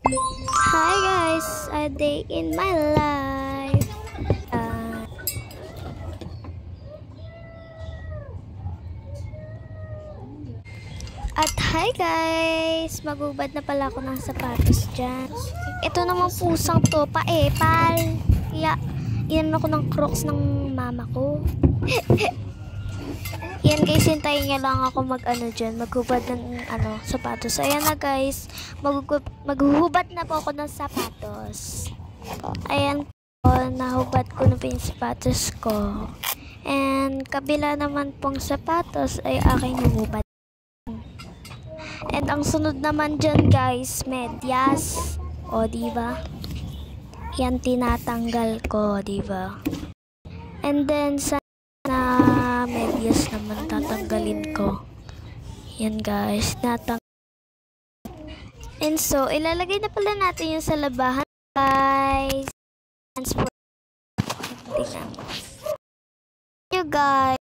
Hi guys, a day in my life. At hi guys, magubad na pala ako ng sapatos dyan. Ito naman pusang to, paepal. Kaya, iyan ako ng Crocs ng mama ko. Yan guys, hintayin niya lang ako maghubad ng sapatos. Ayan na guys, maghuhubad na po ako ng sapatos. Ayan po, nahubad ko na po yung sapatos ko. And kabila naman pong sapatos ay aking hubad. And ang sunod naman dyan guys, medyas. O diba? Yan tinatanggal ko, diba? And then sa medyas naman tatanggalin ko. Yan guys, and so, ilalagay na pala natin yung sa labahan guys. Tingnan mo. You guys.